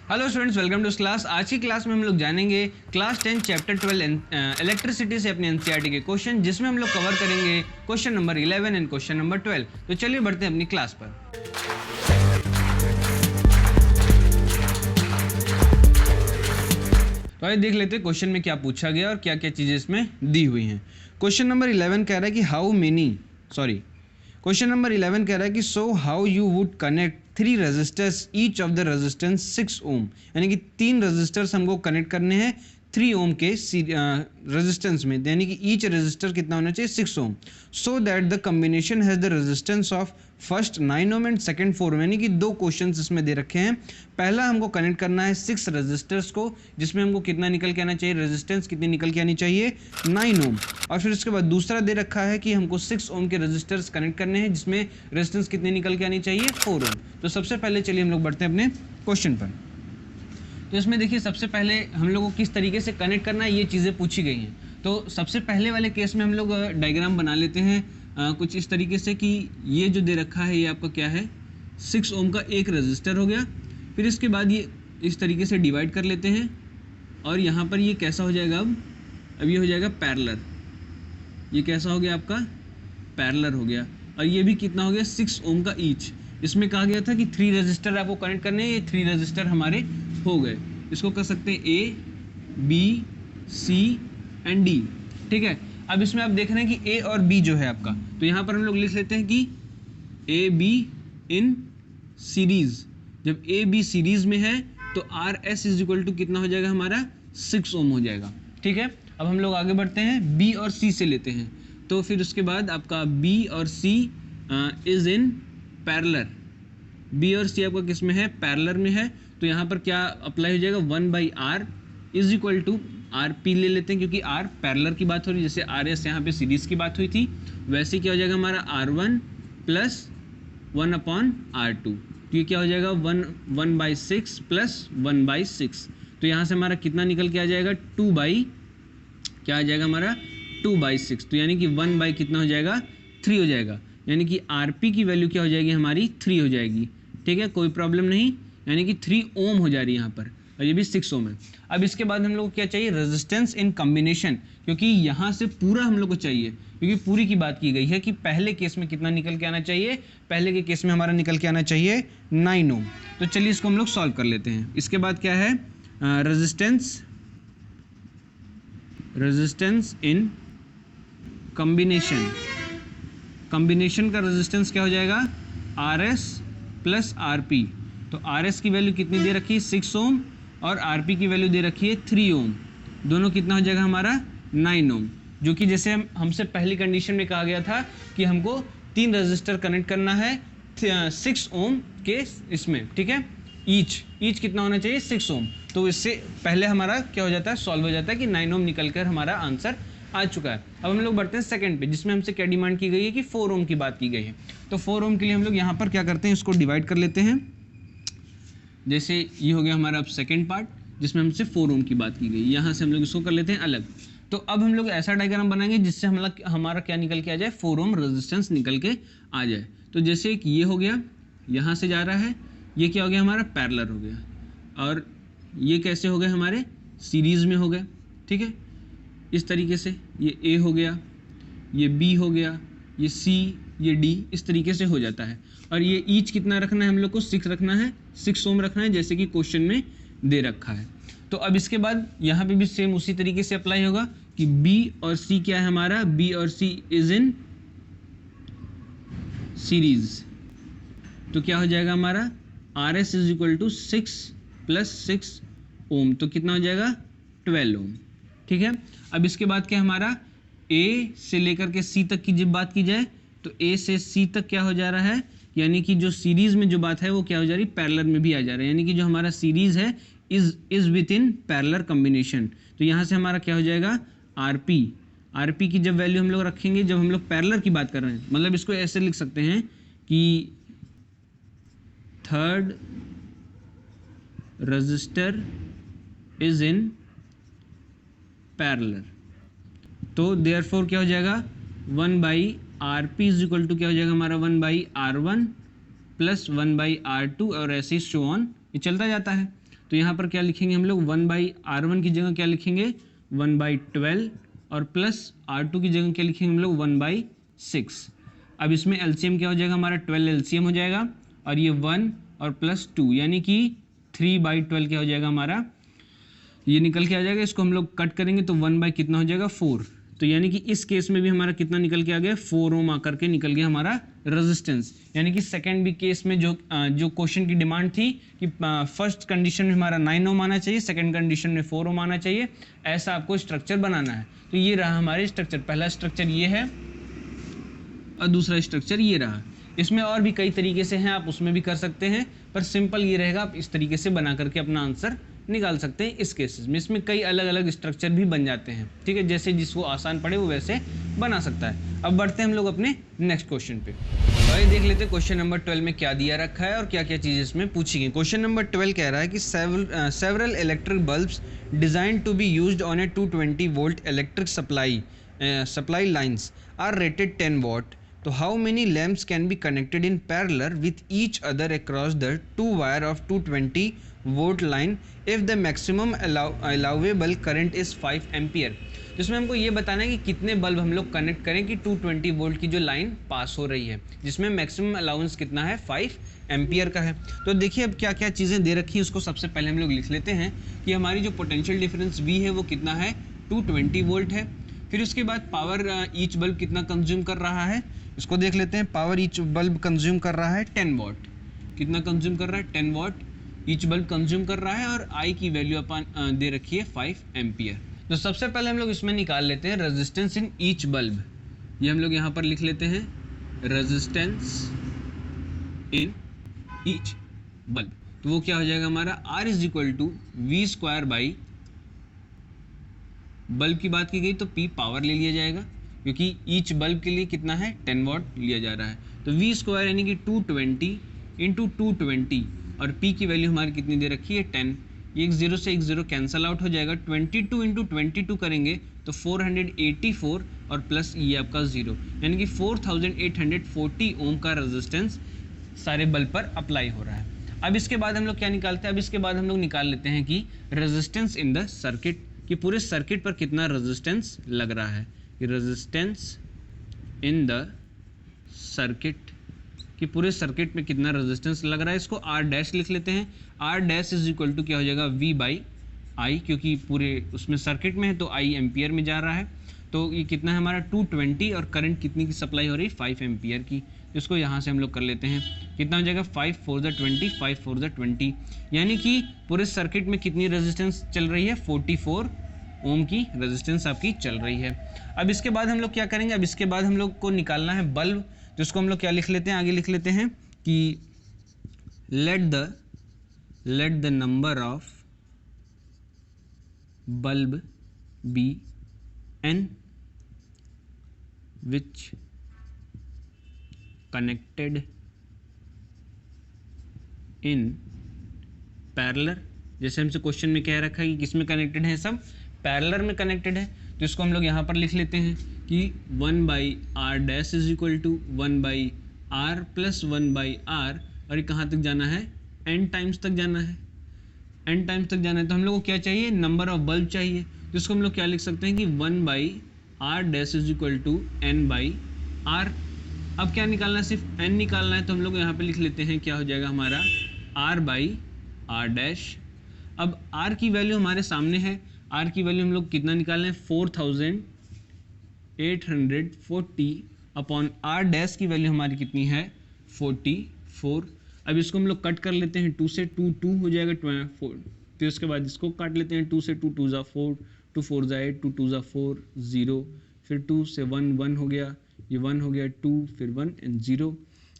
Hello students, welcome to class. आज की class में हम लोग जानेंगे क्लास 10 चैप्टर 12 इलेक्ट्रिसिटी से अपने एनसीईआरटी के क्वेश्चन, जिसमें हम लोग कवर करेंगे question number 11 and question number 12। तो चलिए बढ़ते हैं अपनी क्लास पर। तो आइए देख लेते हैं क्वेश्चन में क्या पूछा गया और क्या क्या चीज़ें इसमें दी हुई हैं। क्वेश्चन नंबर 11 कह रहा है कि क्वेश्चन नंबर 11 कह रहा है कि so how you would connect 3 registers each of the resistance 6 ohm, यानी कि 3 रजिस्टर्स हमको कनेक्ट करने हैं 3 ओम के रेजिस्टेंस में, यानी कि ईच रजिस्टर कितना होना चाहिए 6 ohm, so that the combination has the resistance of first 9 ohm and second 4 ohm. यानी कि दो क्वेश्चंस इसमें दे रखे हैं। पहला हमको कनेक्ट करना है 6 रजिस्टर्स को, जिसमें हमको कितना निकल के आना चाहिए, रेजिस्टेंस कितनी निकल के आनी चाहिए 9 ओम। और फिर उसके बाद दूसरा दे रखा है कि हमको 6 ओम के रजिस्टर्स कनेक्ट करने हैं, जिसमें रेजिस्टेंस कितनी निकल के आनी चाहिए 4 ओम। तो सबसे पहले चलिए हम लोग बढ़ते हैं अपने क्वेश्चन पर। तो इसमें देखिए सबसे पहले हम लोग को किस तरीके से कनेक्ट करना है ये चीज़ें पूछी गई हैं। तो सबसे पहले वाले केस में हम लोग डायग्राम बना लेते हैं कुछ इस तरीके से कि ये जो दे रखा है ये आपका क्या है 6 ओम का एक रजिस्टर हो गया। फिर इसके बाद ये इस तरीके से डिवाइड कर लेते हैं और यहाँ पर ये कैसा हो जाएगा, अब ये हो जाएगा पैरेलल। ये कैसा हो गया आपका पैरेलल हो गया। और ये भी कितना हो गया 6 ओम का ईच। इसमें कहा गया था कि 3 रजिस्टर आपको कनेक्ट करने हैं, ये 3 रजिस्टर हमारे हो गए। इसको कर सकते हैं ए, बी, सी एंड डी। ठीक है, अब इसमें आप देख रहे हैं कि ए और बी जो है आपका, तो यहाँ पर हम लोग लिख लेते हैं कि ए बी इन सीरीज। जब ए बी सीरीज में है तो R S is equal to कितना हो जाएगा हमारा 6 ओम हो जाएगा। ठीक है, अब हम लोग आगे बढ़ते हैं, बी और सी से लेते हैं। तो फिर उसके बाद आपका बी और सी इज इन पैरेलल। बी और सी आपका किस में है, पैरेलल में है। तो यहाँ पर क्या अप्लाई हो जाएगा 1/r is equal to R P ले लेते हैं, क्योंकि आर पैरेलल की बात हो रही है, जैसे आर एस यहाँ पे सीरीज की बात हुई थी, वैसे क्या हो जाएगा हमारा R1 प्लस 1/r2। तो ये क्या हो जाएगा 1/6 प्लस 1/6। तो यहाँ से हमारा कितना निकल के आ जाएगा 2/6। तो यानी कि 1 कितना हो जाएगा 3 हो जाएगा, यानी कि RP की वैल्यू क्या हो जाएगी हमारी 3 हो जाएगी। ठीक है, कोई प्रॉब्लम नहीं, यानी कि 3 ओम हो जा रही है यहाँ पर, और ये भी 6 ओम है। अब इसके बाद हम लोग को क्या चाहिए, रेजिस्टेंस इन कॉम्बिनेशन, क्योंकि यहाँ से पूरा हम लोग को चाहिए, क्योंकि पूरी की बात की गई है कि पहले केस में कितना निकल के आना चाहिए, पहले के केस में हमारा निकल के आना चाहिए 9 ओम। तो चलिए इसको हम लोग सॉल्व कर लेते हैं। इसके बाद क्या है रेजिस्टेंस इन कॉम्बिनेशन। कॉम्बिनेशन का रेजिस्टेंस क्या हो जाएगा RS प्लस RP। तो RS की वैल्यू कितनी दे रखी है 6 ओम, और RP की वैल्यू दे रखी है 3 ओम। दोनों कितना हो जाएगा हमारा 9 ओम, जो कि जैसे हमसे पहली कंडीशन में कहा गया था कि हमको 3 रजिस्टर कनेक्ट करना है 6 ओम के इसमें। ठीक है, ईच कितना होना चाहिए 6 ओम। तो इससे पहले हमारा क्या हो जाता है, सॉल्व हो जाता है कि 9 ओम निकल कर हमारा आंसर आ चुका है। अब हम लोग बढ़ते हैं सेकंड पे, जिसमें हमसे क्या डिमांड की गई है कि 4 ओम की बात की गई है। तो 4 ओम के लिए हम लोग यहाँ पर क्या करते हैं, इसको डिवाइड कर लेते हैं। जैसे ये हो गया हमारा अब सेकंड पार्ट, जिसमें हमसे 4 ओम की बात की गई, यहाँ से हम लोग इसको कर लेते हैं अलग। तो अब हम लोग ऐसा डायग्राम बनाएंगे जिससे हमारा क्या निकल के आ जाए, 4 ओम रेजिस्टेंस निकल के आ जाए। तो जैसे एक ये हो गया, यहाँ से जा रहा है, ये क्या हो गया हमारा पैरेलल हो गया, और ये कैसे हो गए हमारे सीरीज में हो गए। ठीक है, इस तरीके से ये A हो गया, ये B हो गया, ये C, ये D, इस तरीके से हो जाता है। और ये ईच कितना रखना है हम लोग को 6 रखना है, 6 ओम रखना है, जैसे कि क्वेश्चन में दे रखा है। तो अब इसके बाद यहाँ पे भी सेम उसी तरीके से अप्लाई होगा कि B और C क्या है हमारा, B और C इज इन सीरीज। तो क्या हो जाएगा हमारा RS is equal to 6 plus 6 ohm, तो कितना हो जाएगा 12 ओम। ठीक है, अब इसके बाद क्या हमारा A से लेकर के C तक की जब बात की जाए, तो A से C तक क्या हो जा रहा है, यानी कि जो सीरीज में जो बात है वो क्या हो जा रही है, पैरेलल में भी आ जा रहा है, यानी कि जो हमारा सीरीज है is with in parallel combination. तो यहाँ से हमारा क्या हो जाएगा RP की जब वैल्यू हम लोग रखेंगे, जब हम लोग पैरेलल की बात कर रहे हैं, मतलब इसको ऐसे लिख सकते हैं कि third register is in parallel. तो देयरफॉर क्या हो जाएगा 1/RP इज इक्वल टू क्या हो जाएगा हमारा 1/R1 प्लस 1/R2, और ऐसे ही सो ऑन, ये चलता जाता है। तो यहाँ पर क्या लिखेंगे हम लोग 1/R1 की जगह क्या लिखेंगे 1/12 और प्लस R2 की जगह क्या लिखेंगे हम लोग 1/6। अब इसमें एलसीएम क्या हो जाएगा हमारा 12 एलसीएम हो जाएगा और ये 1 और प्लस 2 यानी कि 3/12 क्या हो जाएगा हमारा, ये निकल के आ जाएगा। इसको हम लोग कट करेंगे तो 1 कितना हो जाएगा 4। तो यानी कि इस केस में भी हमारा कितना निकल के आ गया 4 ओम आकर के निकल गया हमारा रेजिस्टेंस। यानी कि सेकंड भी केस में जो क्वेश्चन की डिमांड थी कि फर्स्ट कंडीशन में हमारा 9 ओम आना चाहिए, सेकंड कंडीशन में 4 ओम आना चाहिए, ऐसा आपको स्ट्रक्चर बनाना है। तो ये रहा हमारे स्ट्रक्चर, पहला स्ट्रक्चर ये है और दूसरा स्ट्रक्चर ये रहा। इसमें और भी कई तरीके से हैं, आप उसमें भी कर सकते हैं, पर सिंपल ये रहेगा आप इस तरीके से बना करके अपना आंसर निकाल सकते हैं इस केसेस में। इसमें कई अलग अलग स्ट्रक्चर भी बन जाते हैं, ठीक है, जैसे जिसको आसान पड़े वो वैसे बना सकता है। अब बढ़ते हैं हम लोग अपने नेक्स्ट क्वेश्चन पे। तो देख लेते हैं क्वेश्चन नंबर 12 में क्या दिया रखा है और क्या क्या चीज़ें इसमें पूछी गई। क्वेश्चन नंबर 12 कह रहा है कि several electric bulbs design to be used on a 220 volt electric supply lines are rated 10 watt. So how many lamps can be connected in parallel with each other across the two wire of 220 volt line if the maximum allowable current is 5 ampere? जिसमें हमको ये बताना है कि कितने bulb हम लोग connect करें कि 220 वोल्ट की जो लाइन पास हो रही है, जिसमें मैक्सिमम अलाउंस कितना है 5 एम्पियर का है। तो देखिए अब क्या क्या चीज़ें दे रखी है, उसको सबसे पहले हम लोग लिख लेते हैं कि हमारी जो पोटेंशियल डिफरेंस V है वो कितना है 220 वोल्ट है। फिर उसके बाद पावर ईच बल्ब कितना कंज्यूम कर रहा है, इसको देख लेते हैं। पावर ईच बल्ब कंज्यूम कर रहा है 10 वाट। कितना कंज्यूम कर रहा है 10 वाट ईच बल्ब कंज्यूम कर रहा है और आई की वैल्यू अपन दे रखी है 5 एम्पियर। तो सबसे पहले हम लोग इसमें निकाल लेते हैं रेजिस्टेंस इन ईच बल्ब। ये हम लोग यहाँ पर लिख लेते हैं रेजिस्टेंस इन ईच बल्ब। तो वो क्या हो जाएगा हमारा R is equal to V² by, bulb की बात की गई तो P पावर ले लिया जाएगा क्योंकि ईच बल्ब के लिए कितना है 10 वाट लिया जा रहा है। तो V² यानी कि 220 इंटू 220 और P की वैल्यू हमारी कितनी दे रखी है 10। एक जीरो से एक जीरो कैंसल आउट हो जाएगा। 22 इंटू 22 करेंगे तो 484 और प्लस ये आपका जीरो, यानी कि 4840 ओम का रेजिस्टेंस सारे बल्ब पर अप्लाई हो रहा है। अब इसके बाद हम लोग क्या निकालते हैं, अब इसके बाद हम लोग निकाल लेते हैं कि रेजिस्टेंस इन द सर्किट, कि पूरे सर्किट पर कितना रेजिस्टेंस लग रहा है। रेजिस्टेंस इन द सर्किट, कि पूरे सर्किट में कितना रेजिस्टेंस लग रहा है, इसको R डैश लिख लेते हैं। R dash is equal to क्या हो जाएगा V बाई आई, क्योंकि पूरे उसमें सर्किट में है तो I एम्पियर में जा रहा है। तो ये कितना है हमारा 220 और करंट कितनी की सप्लाई हो रही है 5 एम्पियर की। इसको यहाँ से हम लोग कर लेते हैं, कितना हो जाएगा 5 4 द 20, 5 4 द 20, यानी कि पूरे सर्किट में कितनी रेजिस्टेंस चल रही है 44 ओम की रेजिस्टेंस आपकी चल रही है। अब इसके बाद हम लोग क्या करेंगे, अब इसके बाद हम लोग को निकालना है बल्ब, तो इसको हम लोग क्या लिख लेते हैं, आगे लिख लेते हैं कि let the number of bulb be n which connected in parallel. जैसे हमसे क्वेश्चन में कह रखा है कि किस में कनेक्टेड है, सब पैरेलल में कनेक्टेड है। तो इसको हम लोग यहाँ पर लिख लेते हैं कि 1/R dash is equal to 1/R plus 1/R, और ये कहाँ तक जाना है n टाइम्स तक जाना है, n टाइम्स तक जाना है। तो हम लोग को क्या चाहिए, नंबर ऑफ बल्ब चाहिए। तो इसको हम लोग क्या लिख सकते हैं कि 1/R dash is equal to n/R। अब क्या निकालना है, सिर्फ n निकालना है, तो हम लोग यहाँ पे लिख लेते हैं क्या हो जाएगा हमारा R/R डैश। अब R की वैल्यू हमारे सामने है, R की वैल्यू हम लोग कितना निकालना है 4840 अपॉन R डैश की वैल्यू हमारी कितनी है 44। अब इसको हम लोग कट कर लेते हैं, 2 से 2 हो जाएगा 4, फिर उसके बाद इसको काट लेते हैं, 2 से 2 2 ज़ा 4, 2 4 ज़ा 8, 2 2 ज़ा 4 0, फिर 2 से 1 1 हो गया, ये 1 हो गया 2, फिर 1 एंड 0।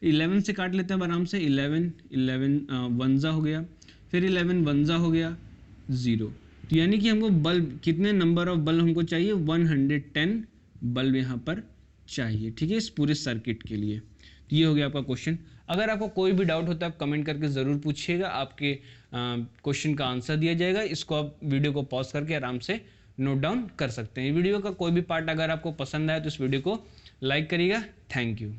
11 से काट लेते हैं आराम से, 11 1 ज़ा हो गया, फिर 11 1 ज़ा हो गया 0। तो यानी कि हमको बल्ब कितने नंबर ऑफ बल्ब हमको चाहिए 110 बल्ब यहाँ पर चाहिए, ठीक है, इस पूरे सर्किट के लिए। तो ये हो गया आपका क्वेश्चन। अगर आपको कोई भी डाउट होता है आप कमेंट करके ज़रूर पूछिएगा, आपके क्वेश्चन का आंसर दिया जाएगा। इसको आप वीडियो को पॉज करके आराम से नोट डाउन कर सकते हैं। वीडियो का कोई भी पार्ट अगर आपको पसंद आया तो इस वीडियो को लाइक करिएगा। Thank you.